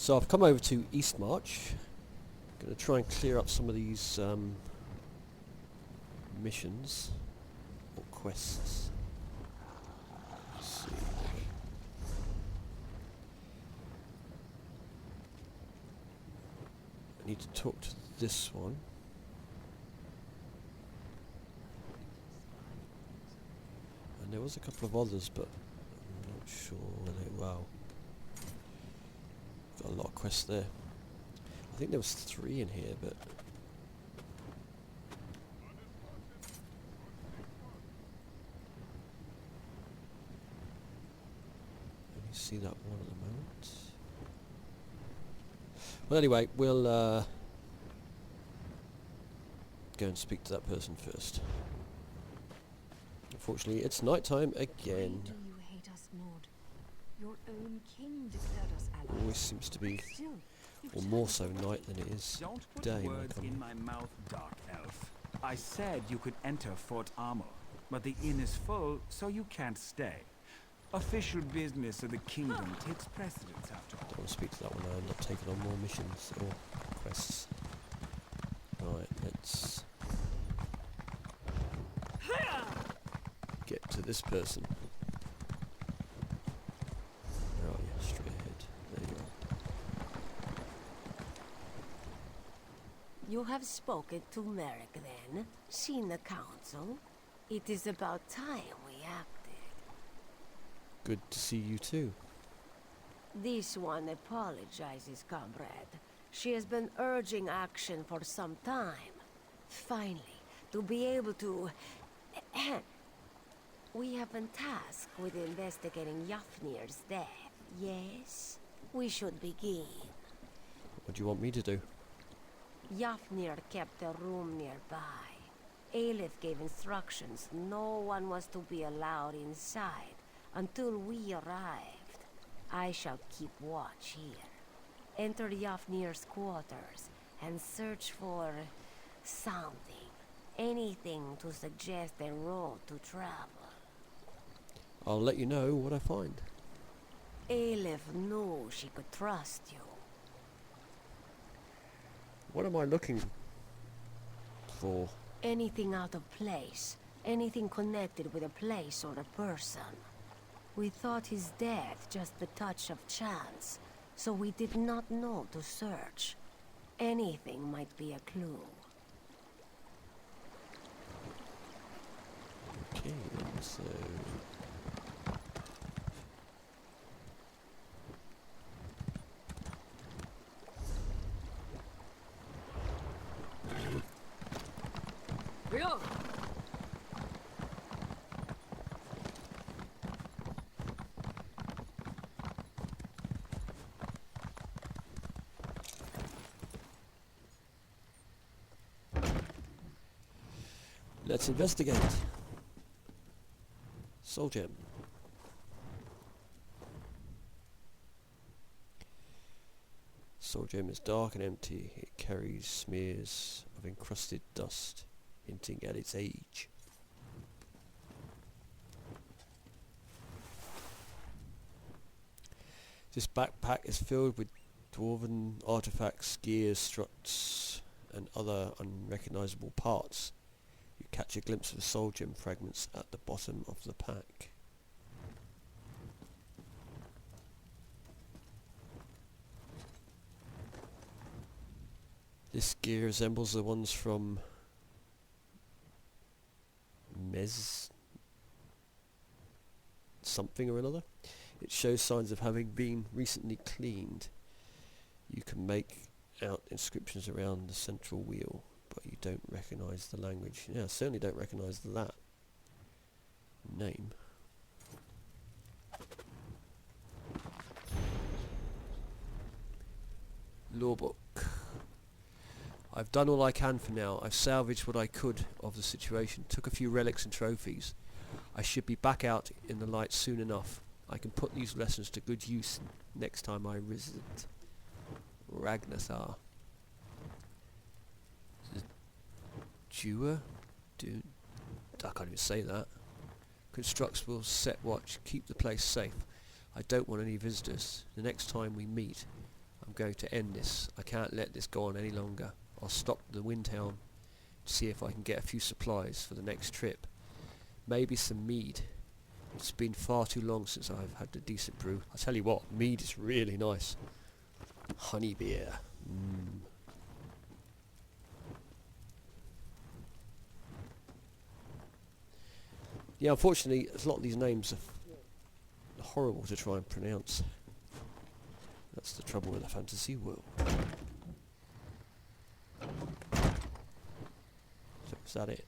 So I've come over to Eastmarch. Going to try and clear up some of these missions or quests. Let's see. I need to talk to this one. And there was a couple of others, but I'm not sure where they... Wow. Got a lot of quests there. I think there was 3 in here, but... Let me see that one at the moment. Well, anyway, we'll go and speak to that person first. Unfortunately, it's night time again. Why do you hate us, Nord? Your own king declared us allies. Always seems to be, Still, you or tell more us so what night than it is Don't put day. words in my mouth, Dark Elf. I said you could enter Fort Armor, but the inn is full, so you can't stay. Official business of the kingdom takes precedence after all. Don't want to speak to that one. I end up taking on more missions or quests. Right, let's get to this person. Where are you? Straight ahead. There you are. You have spoken to Merrick then, seen the council. It is about time we acted. Good to see you too. This one apologizes, comrade. She has been urging action for some time. Finally, to be able to... We have been tasked with investigating Yafnir's death, yes? We should begin. What do you want me to do? Yafnir kept a room nearby. Aelith gave instructions no one was to be allowed inside until we arrived. I shall keep watch here. Enter Yafnir's quarters and search for something. Anything to suggest a road to travel. I'll let you know what I find. Aelith knew she could trust you. What am I looking for? Anything out of place. Anything connected with a place or a person. We thought his death just the touch of chance, so we did not know to search. Anything might be a clue. Okay, then, so... Let's investigate. Soul gem. Soul gem is dark and empty. It carries smears of encrusted dust, hinting at its age. This backpack is filled with dwarven artifacts, gears, struts, and other unrecognizable parts. You catch a glimpse of soul gem fragments at the bottom of the pack. This gear resembles the ones from Mez something or another. It shows signs of having been recently cleaned. You can make out inscriptions around the central wheel, but you don't recognise the language. Yeah, I certainly don't recognise that name. Lawbook. I've done all I can for now. I've salvaged what I could of the situation, took a few relics and trophies. I should be back out in the light soon enough. I can put these lessons to good use next time I visit Ragnathar. Dewar? I can't even say that. Constructs will set watch, keep the place safe. I don't want any visitors. The next time we meet, I'm going to end this. I can't let this go on any longer. I'll stop the Windhelm to see if I can get a few supplies for the next trip. Maybe some mead. It's been far too long since I've had a decent brew. I tell you what, mead is really nice. Honey beer. Yeah, unfortunately, a lot of these names are horrible to try and pronounce. That's the trouble with a fantasy world. So is that it?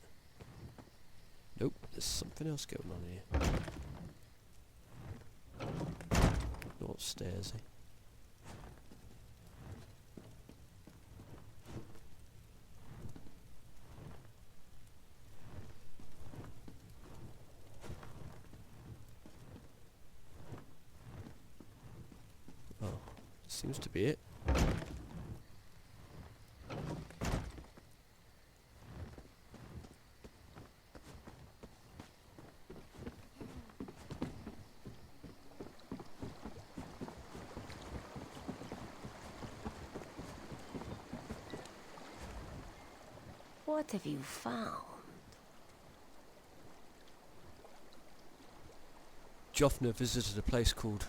Nope, there's something else going on here. Not upstairs, eh? Oh, seems to be it. What have you found? Jofna visited a place called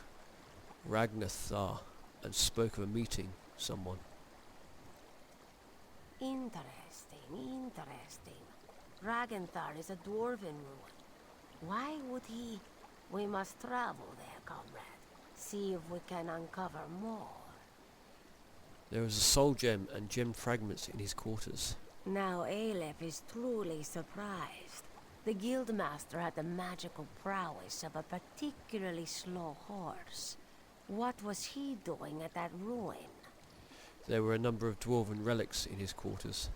Ragnathar and spoke of a meeting someone. Interesting. Ragenthar is a dwarven ruin. Why would he? We must travel there, comrade. See if we can uncover more. There was a soul gem and gem fragments in his quarters. Now Aleph is truly surprised. The guildmaster had the magical prowess of a particularly slow horse. What was he doing at that ruin? There were a number of dwarven relics in his quarters.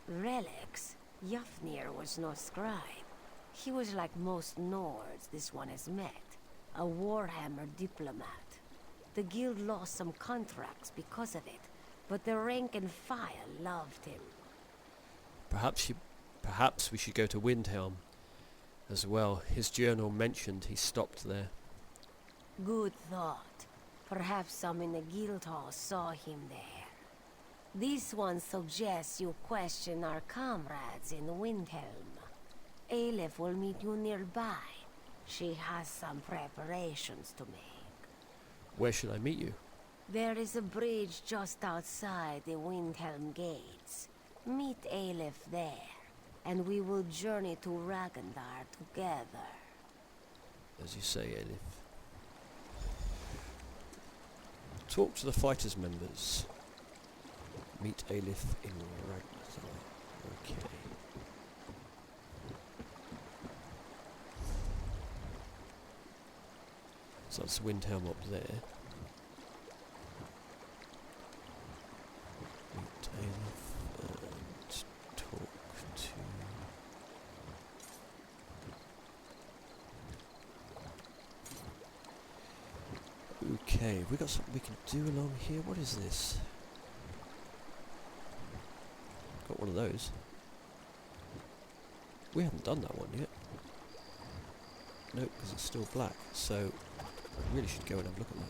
Relics? Jafnir was no scribe. He was like most Nords this one has met. A Warhammer diplomat. The guild lost some contracts because of it, but the rank and file loved him. Perhaps we should go to Windhelm as well. His journal mentioned he stopped there. Good thought. Perhaps some in the guild hall saw him there. This one suggests you question our comrades in Windhelm. Aleph will meet you nearby. She has some preparations to make. Where should I meet you? There is a bridge just outside the Windhelm gates. Meet Aleph there, and we will journey to Ragnar together. As you say, Elif. Talk to the fighters members. Meet Aleph in Ragnar. Okay. So that's Windhelm up there. Meet Aleph and talk to... Okay, we got something we can do along here. What is this? Got one of those. We haven't done that one yet. Nope, because it's still black. So I really should go and have a look at that.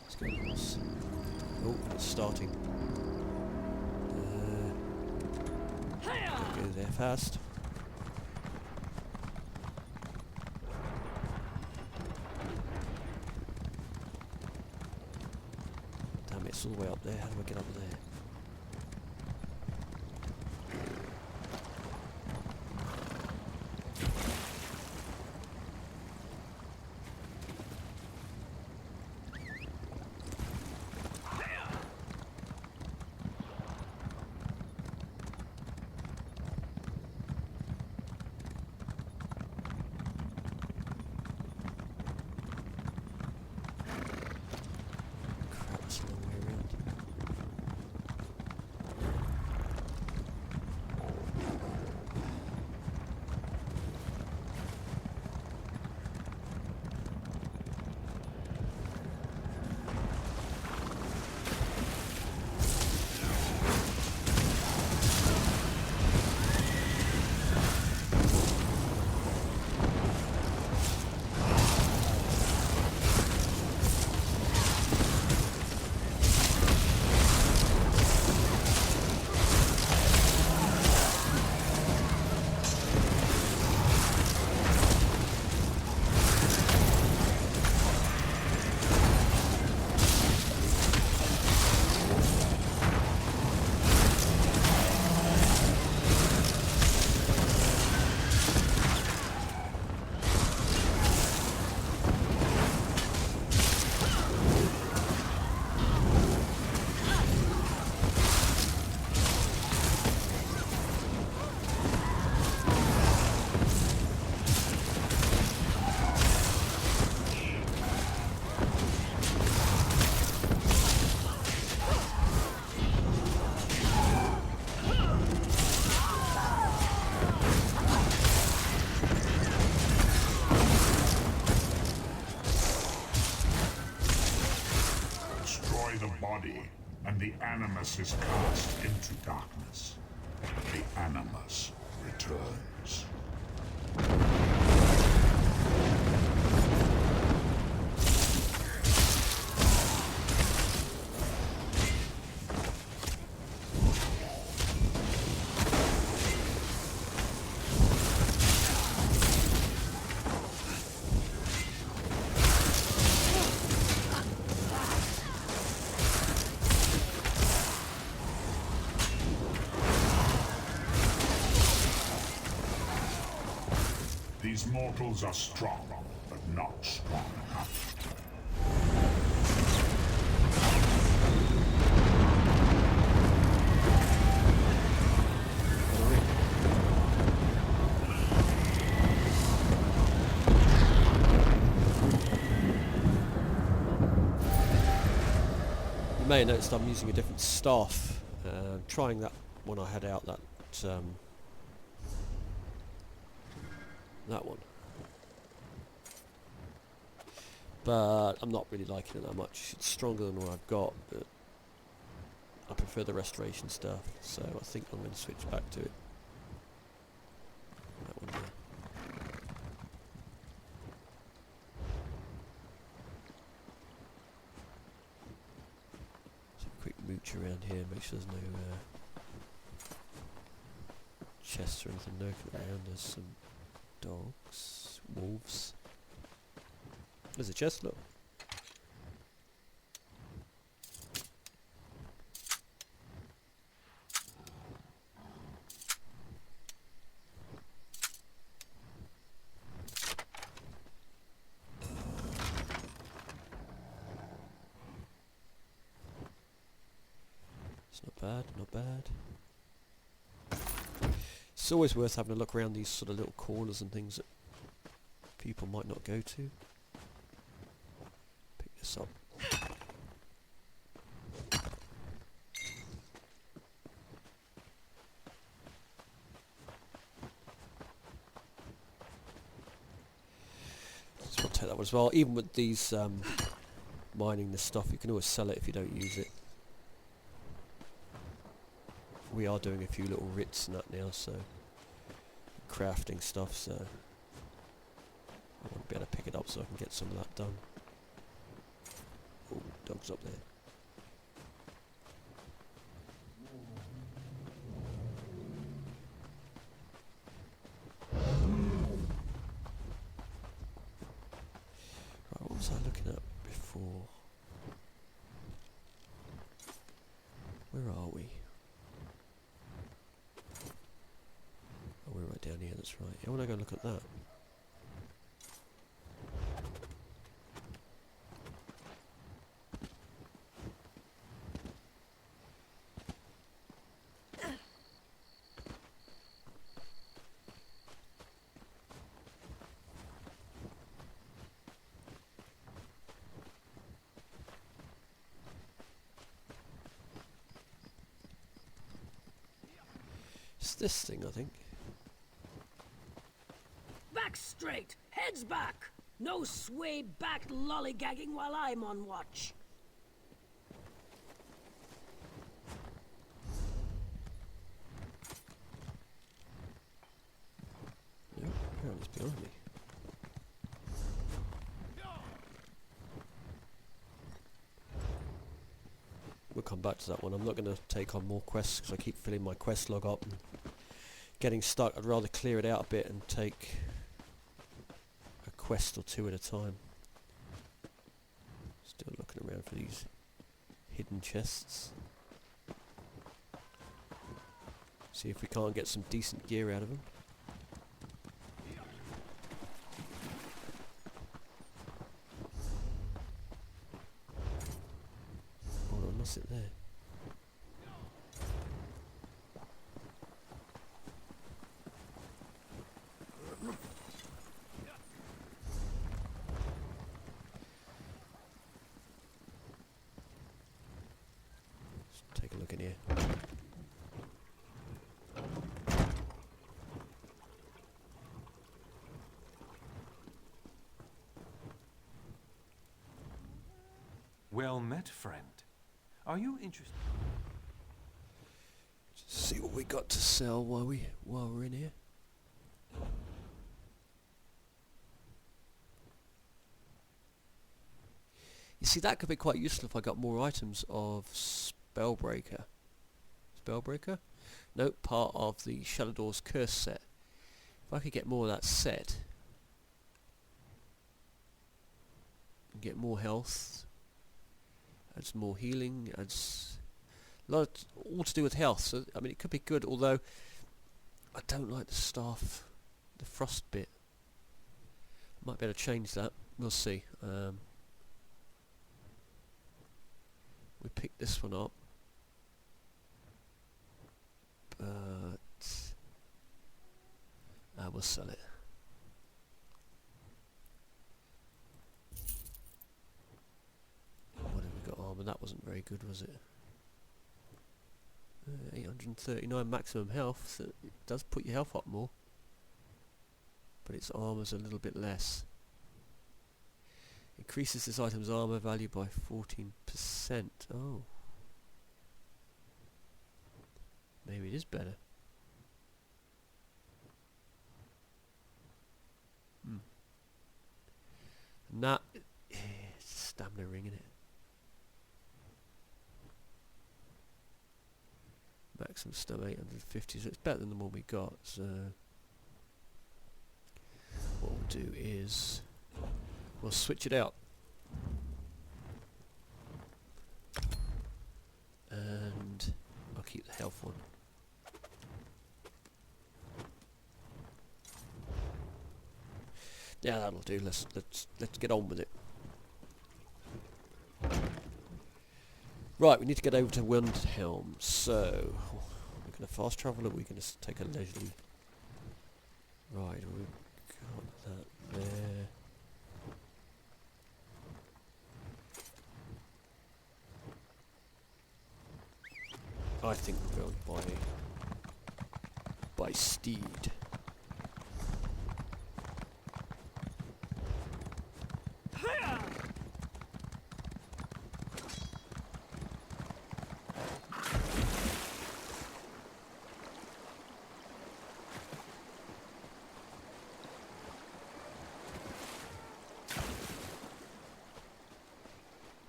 Let's go across. Oh, and it's starting. Go there fast. Damn it, it's all the way up there. How do I get up there? Crap, it's a long way around. the body, and the animus is cast into darkness. The animus returns. These mortals are strong, but not strong enough. You may have noticed I'm using a different staff. Trying that one I had out, that one. But I'm not really liking it that much. It's stronger than what I've got, but I prefer the restoration stuff, so I think I'm going to switch back to it. That one there. So quick mooch around here, make sure there's no chests or anything lurking around. There's some dogs, wolves. There's a chest, look. It's not bad, not bad. It's always worth having a look around these sort of little corners and things that people might not go to. Pick this up. So I'll take that one as well. Even with these mining this stuff, you can always sell it if you don't use it. We are doing a few little writs and that now, so crafting stuff, so I want to be able to pick it up so I can get some of that done. Oh, dog's up there. Right, what was I looking at before? Where are we? Oh, we're right down here, that's right. I want to go look at that. It's this thing, I think. Back straight! Heads back! No sway-backed lollygagging while I'm on watch. Nope, apparently it's behind me. We'll come back to that one. I'm not going to take on more quests because I keep filling my quest log up and getting stuck. I'd rather clear it out a bit and take a quest or two at a time. Still looking around for these hidden chests. See if we can't get some decent gear out of them. Hold on, what's it there? Let's take a look in here. Well met, friend. Are you interested? See what we got to sell while we're in here. You see, that could be quite useful if I got more items of Spellbreaker. Spellbreaker? No, part of the Shadowdoor's Curse set. If I could get more of that set, and get more health, adds more healing, adds a lot, all to do with health. So I mean, it could be good. Although I don't like the staff, the frost bit. Might be able to change that. We'll see. We picked this one up, but we'll sell it. What have we got? Armor. That wasn't very good, was it? 839 maximum health. So it does put your health up more, but its armor's a little bit less. Increases this item's armor value by 14%. Oh. Maybe it is better. And that... stamina ring, innit? Maximum stamina 850, so it's better than the one we got, so... What we'll do is... we'll switch it out. And I'll keep the health one. Yeah, that'll do. Let's get on with it. Right, we need to get over to Windhelm. So we're gonna fast travel, or we're gonna take a leisurely ride. We've got that there. I think we're going by steed.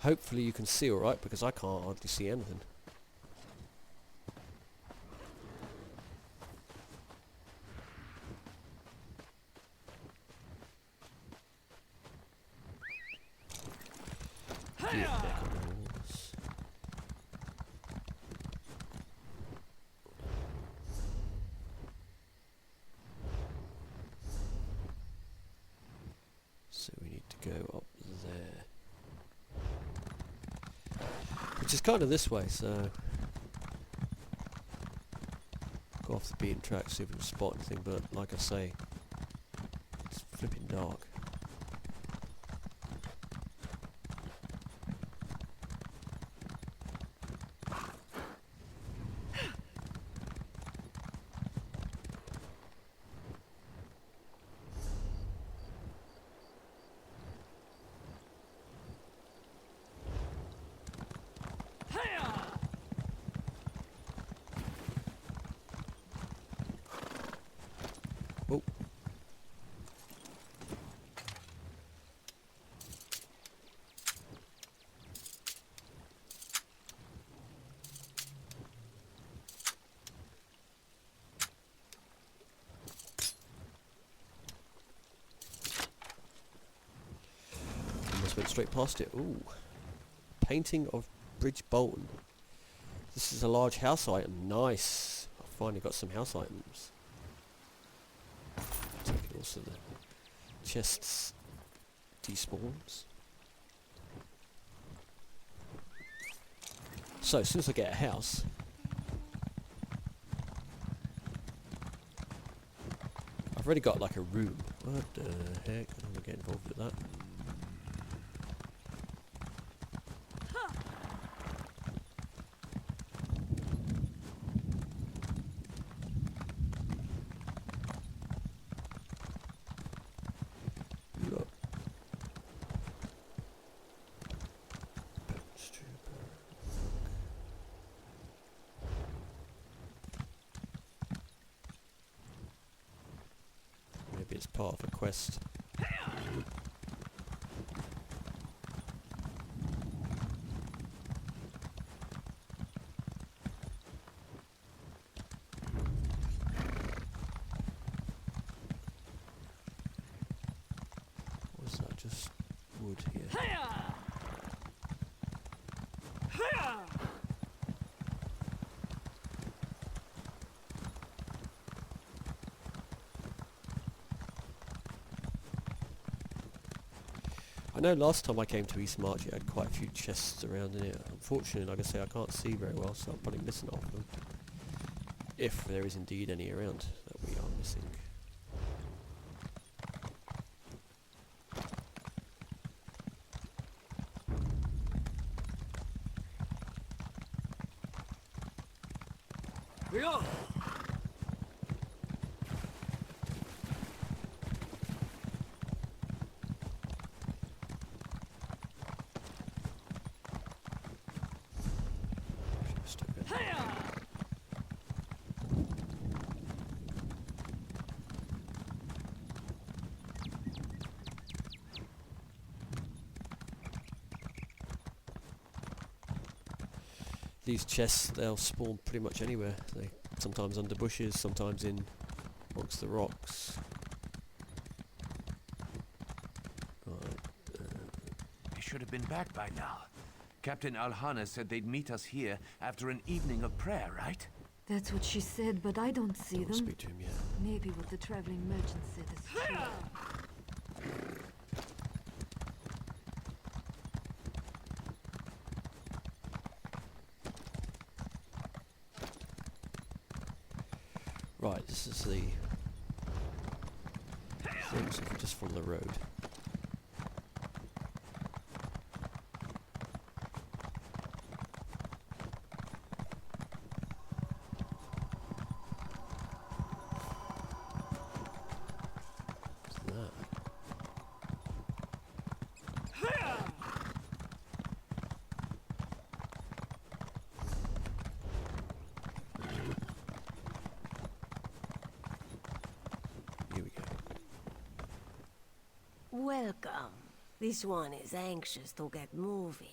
Hopefully you can see alright, because I can't hardly see anything. So we need to go up there, which is kind of this way, so go off the beaten track, see if we can spot anything, but like I say, it's flipping dark. Oh. Almost went straight past it. Ooh. Painting of Bridge Bolton. This is a large house item. Nice. I finally got some house items. Taking also the chests despawns. So as soon as I get a house, I've already got like a room. What the heck? I don't want to get involved with that. it's part of a quest. Was that just wood here? I know last time I came to East March it had quite a few chests around in it. Unfortunately, like I say, I can't see very well, so I'm probably missing half of them. If there is indeed any around that we are missing. Just okay. These chests, they'll spawn pretty much anywhere. They sometimes under bushes, sometimes in amongst the rocks. Right. They should have been back by now. Captain Alhana said they'd meet us here after an evening of prayer, right? That's what she said, but I don't see I'll them. speak to him, yeah. Maybe what the traveling merchant said is true. Right, this is the thing, so if we just follow the road. What's that? Here we go. Welcome. This one is anxious to get moving.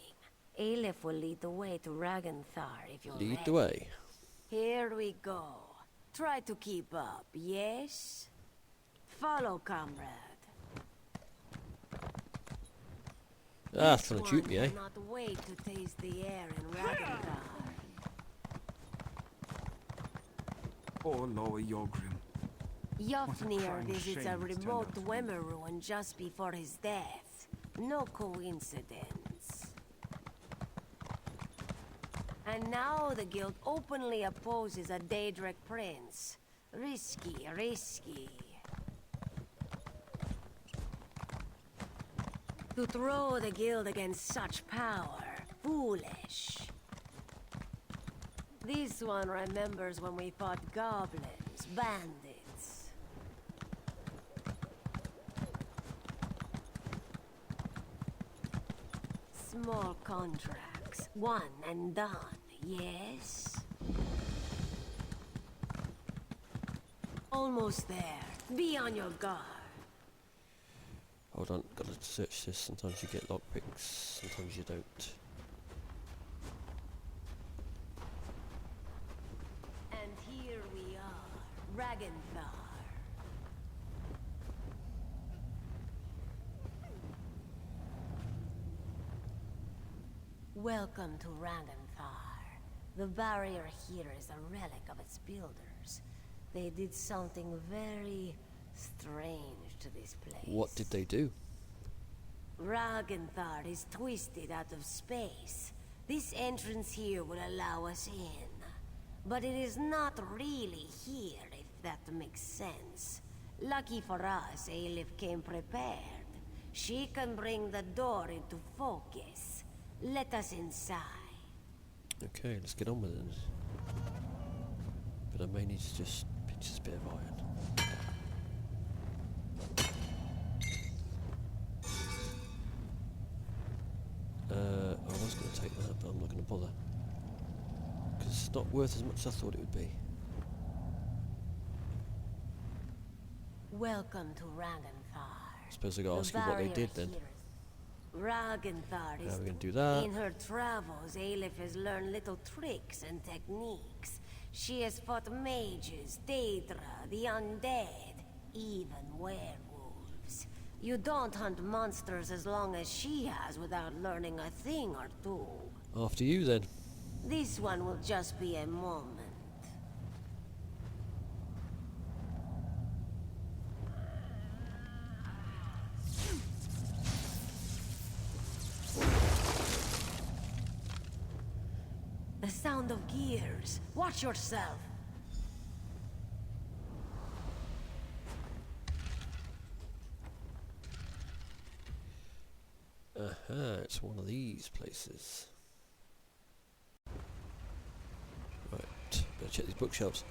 Aleph will lead the way to Ragenthar if you're Lead ready. the way. Here we go. Try to keep up, yes? Follow, comrade. Ah, This trying to one shoot me, eh? cannot wait to taste the air in Ragenthar. Or lower Yogrim. Yofnir crying visits shame a it's turned remote out to be. Wemmer ruin just before his death. No coincidence. And now the guild openly opposes a Daedric prince. Risky, risky. To throw the guild against such power, foolish. This one remembers when we fought goblins, bandits. Small contracts, one and done, yes? Almost there. Be on your guard. Hold on, gotta search this. Sometimes you get lockpicks, sometimes you don't. And here we are, Ragenthar. Welcome to Ragenthar. The barrier here is a relic of its builders. They did something very strange to this place. What did they do? Ragenthar is twisted out of space. This entrance here would allow us in. But it is not really here, if that makes sense. Lucky for us, Aleph came prepared. She can bring the door into focus. Let us inside. Okay, let's get on with it. But I may need to just pinch this bit of iron. I was going to take that, but I'm not going to bother. Because it's not worth as much as I thought it would be. Welcome to Ragnthar. Suppose I gotta ask you what they did then. Ragnthar is How are we gonna do that? In her travels, Aelif has learned little tricks and techniques. She has fought mages, Daedra, the undead, even werewolves. You don't hunt monsters as long as she has without learning a thing or two. After you then. This one will just be a moment. The sound of gears. Watch yourself. It's one of these places. Right, better check these bookshelves.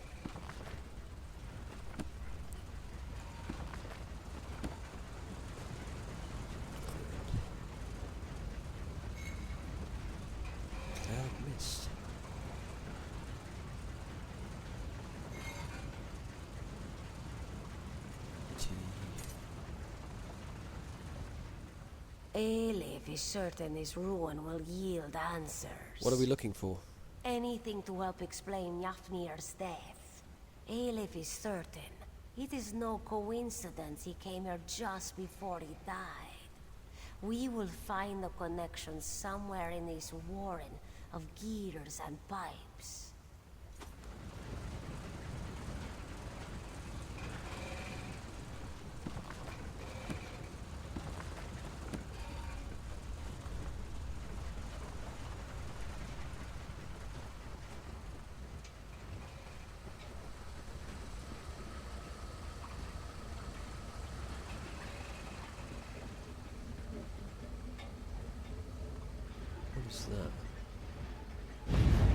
Cloud mist. Aelif is certain this ruin will yield answers. What are we looking for? Anything to help explain Jafnir's death. Aelif is certain. It is no coincidence he came here just before he died. We will find a connection somewhere in this warren of gears and pipes. What is that?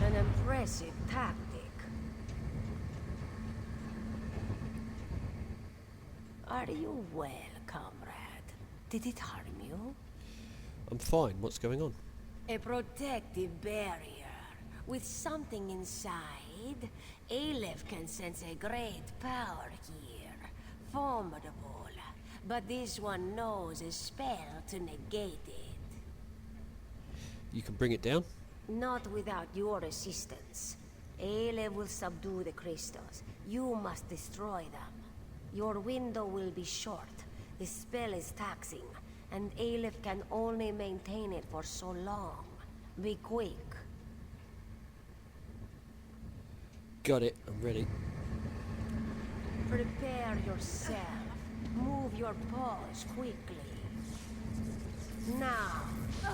An impressive tactic. Are you well, comrade? Did it harm you? I'm fine. What's going on? A protective barrier. With something inside, Aleph can sense a great power here. Formidable. But this one knows a spell to negate it. You can bring it down? Not without your assistance. Aleph will subdue the crystals. You must destroy them. Your window will be short. The spell is taxing, and Aleph can only maintain it for so long. Be quick. Got it. I'm ready. Prepare yourself. Move your paws quickly. Now,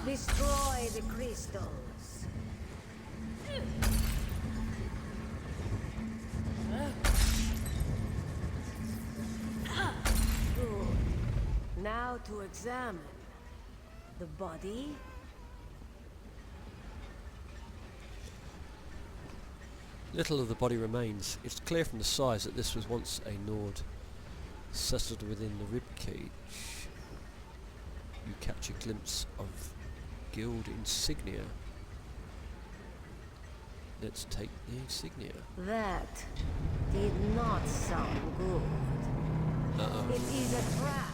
destroy the crystals. Good. Now to examine the body. Little of the body remains. It's clear from the size that this was once a Nord settled within the ribcage. You catch a glimpse of guild insignia. Let's take the insignia. That did not sound good. Uh-oh. It is a trap.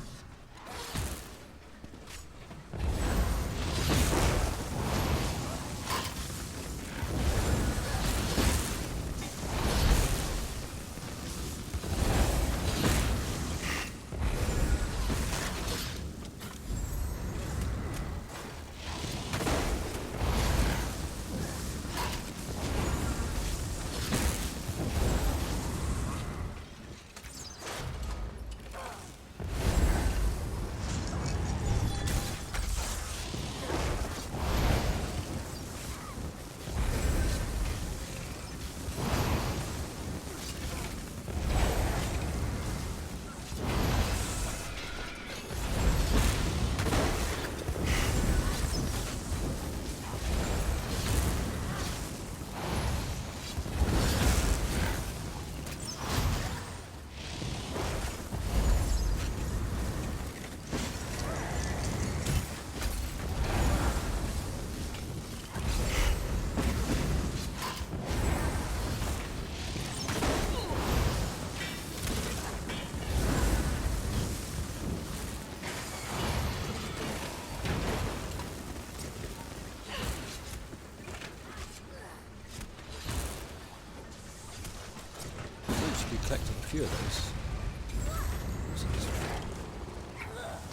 collecting a few of those.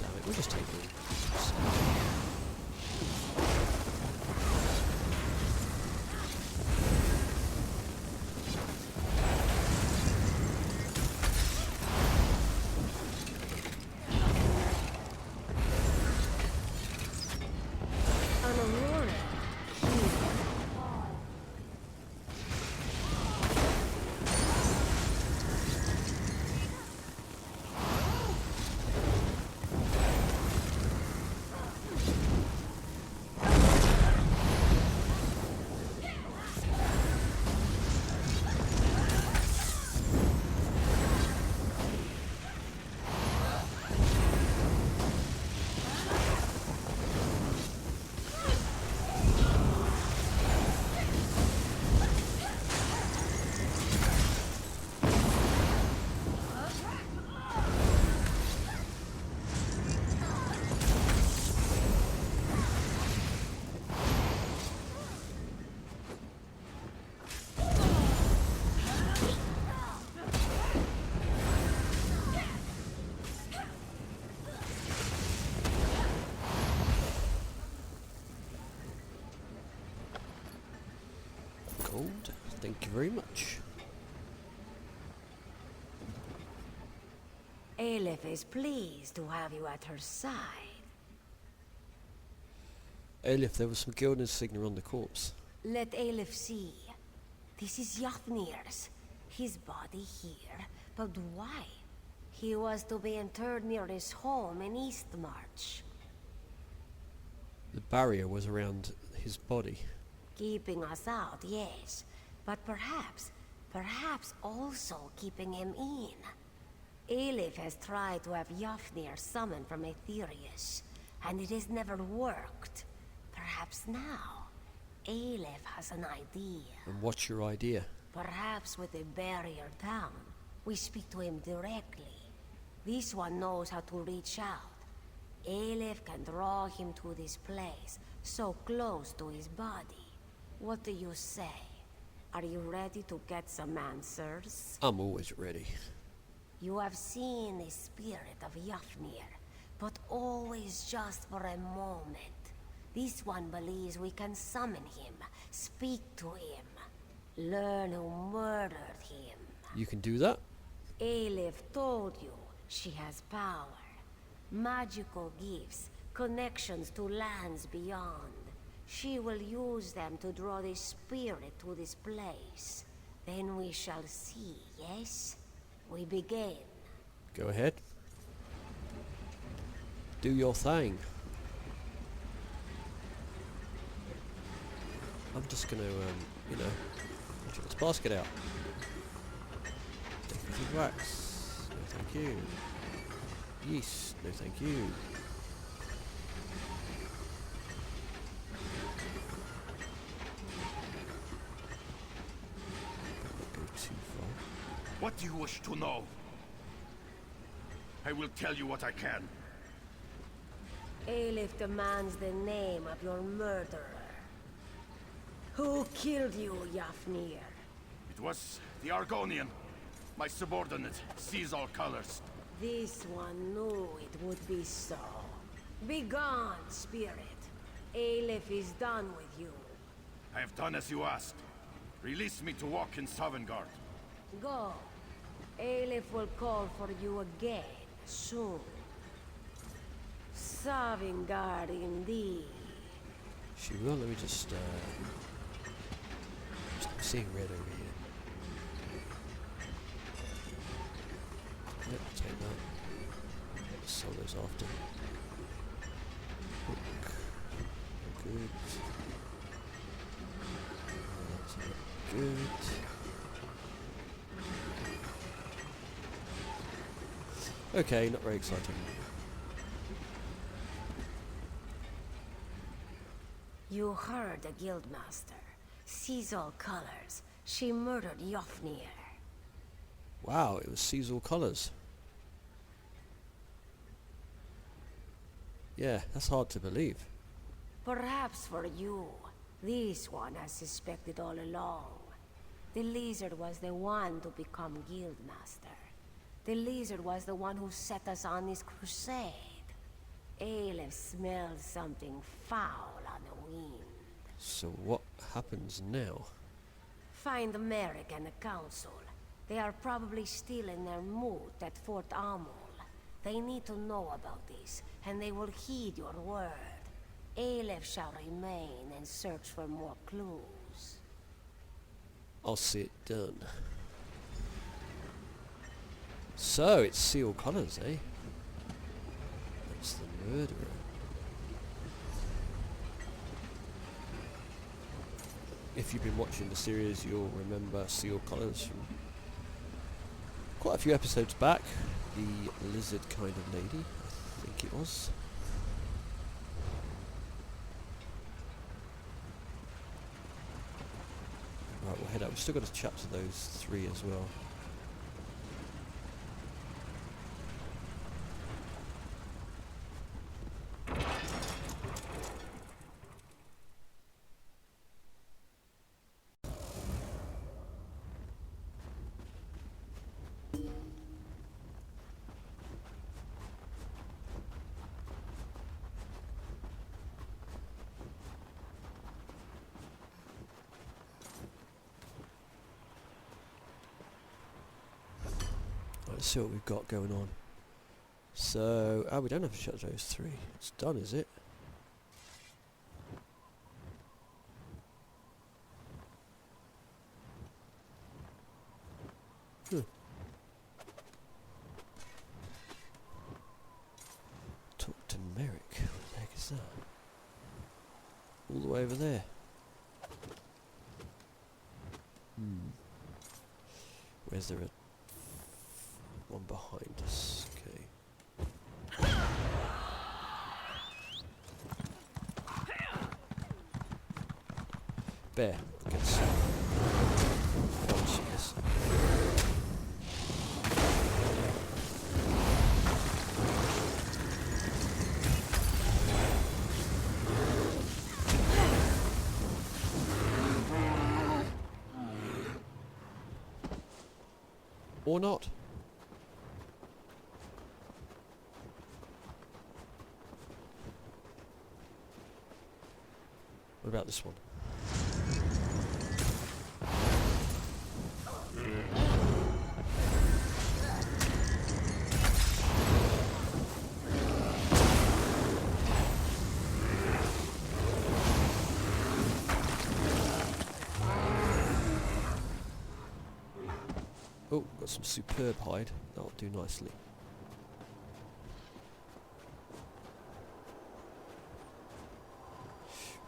Damn it, we'll just take them. Gold, thank you very much. Aleph is pleased to have you at her side. Aleph, there was some gilded insignia on the corpse. Let Aleph see. This is Yafnir's. His body here. But why? He was to be interred near his home in Eastmarch. The barrier was around his body. Keeping us out, yes. But perhaps also keeping him in. Aleph has tried to have Yafnir summoned from Aetherius, and it has never worked. Perhaps now, Aleph has an idea. And what's your idea? Perhaps with a barrier down, we speak to him directly. This one knows how to reach out. Aleph can draw him to this place, so close to his body. What do you say? Are you ready to get some answers? I'm always ready. You have seen the spirit of Yafnir, but always just for a moment. This one believes we can summon him, speak to him, learn who murdered him. You can do that? Aleph told you she has power. Magical gifts, connections to lands beyond. She will use them to draw the spirit to this place. Then we shall see, yes? We begin. Go ahead. Do your thing. I'm just gonna, get this basket out. Decorative wax. No thank you. Yeast. No thank you. Don't go too far. What do you wish to know? I will tell you what I can. Aleph demands the name of your murderer. Who killed you, Yafnir? It was the Argonian. My subordinate sees all colors. This one knew it would be so. Begone, spirit. Aleph is done with you. I have done as you asked. Release me to walk in Sovngarde. Go. Aleph will call for you again, soon. Sovngarde indeed. She will. Let me just I'm seeing red over here. Yep, take that. Sell those after. Hook. Good. That's not good. Okay, not very exciting. You heard the Guildmaster. Sees all colors. She murdered Yafnir. Wow, it was seasonal colours. Yeah, that's hard to believe. Perhaps for you, this one has suspected all along. The lizard was the one to become guildmaster. The lizard was the one who set us on this crusade. Aleph smelled something foul on the wind. So what happens now? Find Merrick and the council. They are probably still in their mood at Fort Amul. They need to know about this, and they will heed your word. Aleph shall remain and search for more clues. I'll see it done. So, it's Seal Connors, eh? That's the murderer. If you've been watching the series, you'll remember Seal Connors from quite a few episodes back. The lizard kind of lady, I think it was. Right, we'll head out. We've still got to chat to those three as well. Let's see what we've got going on. So, we don't have to shut those three. It's done, is it? Talk to Merrick. What the heck is that? All the way over there. Where's there a one behind us? Okay. Bear, I guess. Yes. Or not. What about this one? Oh, got some superb hide. That'll do nicely.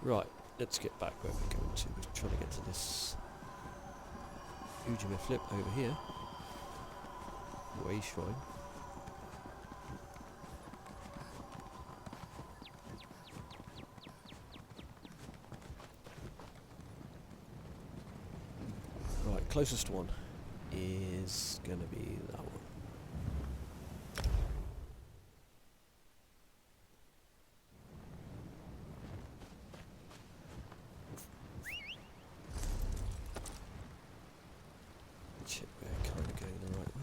Right, let's get back where we're going to. We're trying to get to this Ujima flip over here. Way shrine. Right, closest one is gonna be that one. Shit, we're kind of going the right way.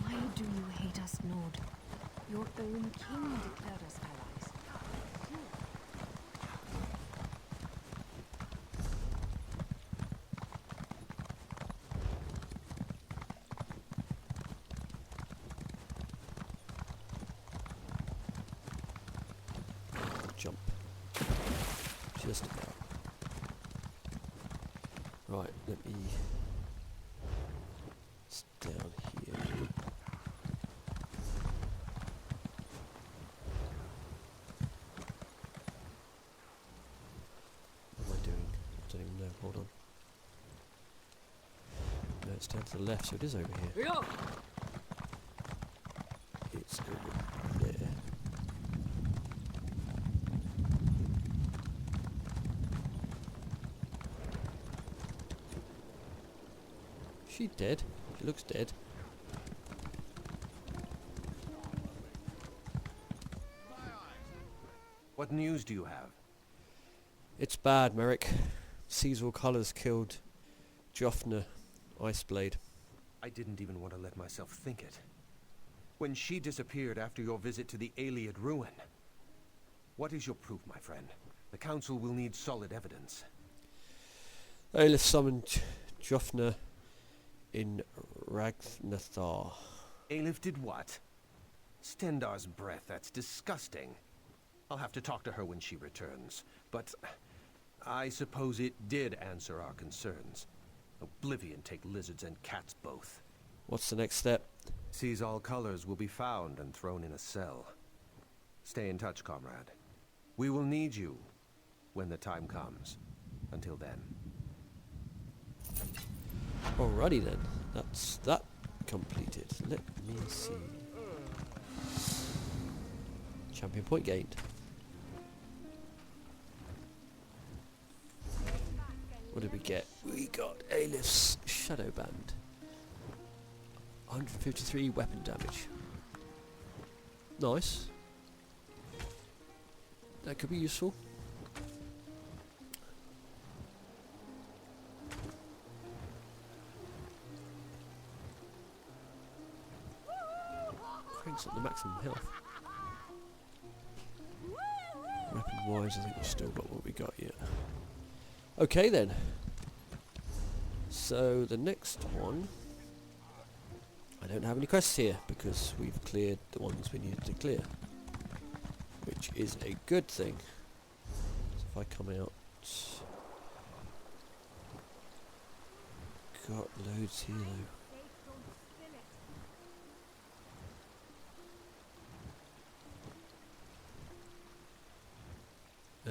Why do you hate us, Nord? Your own king declared us allies. Jump. Just about. Right, let me... It's down here. What am I doing? I don't even know. Hold on. No, it's down to the left, so it is over here. It's over there. She dead? She looks dead. What news do you have? It's bad, Merrick. Cecil Colours killed Joffner, Iceblade. I didn't even want to let myself think it. When she disappeared after your visit to the Iliad ruin. What is your proof, my friend? The Council will need solid evidence. Aelif summoned Joffner in Ragnathar. Aelif did what? Stendar's breath, that's disgusting. I'll have to talk to her when she returns. But I suppose it did answer our concerns. Oblivion take lizards and cats both. What's the next step? Sees all colors will be found and thrown in a cell. Stay in touch, comrade. We will need you when the time comes. Until then. Alrighty then. That's that completed. Let me see. Champion point gained. What did we get? We got Aelif's Shadow Band. 153 weapon damage. Nice. That could be useful. Cranks up the maximum health. Weapon wise, I think we've still got what we got yet. Okay then. So the next one, I don't have any quests here because we've cleared the ones we needed to clear, which is a good thing. So if I come out, got loads here though.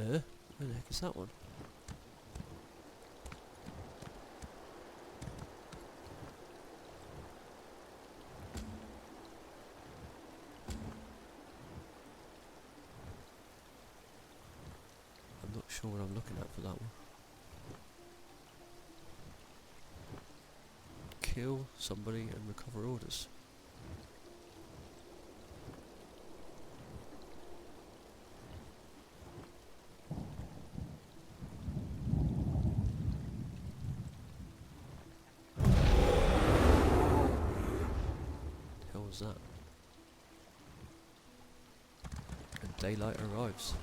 Where the heck is that one? I'm not sure what I'm looking at for that one. Kill somebody and recover orders. Hell was that? And daylight arrives.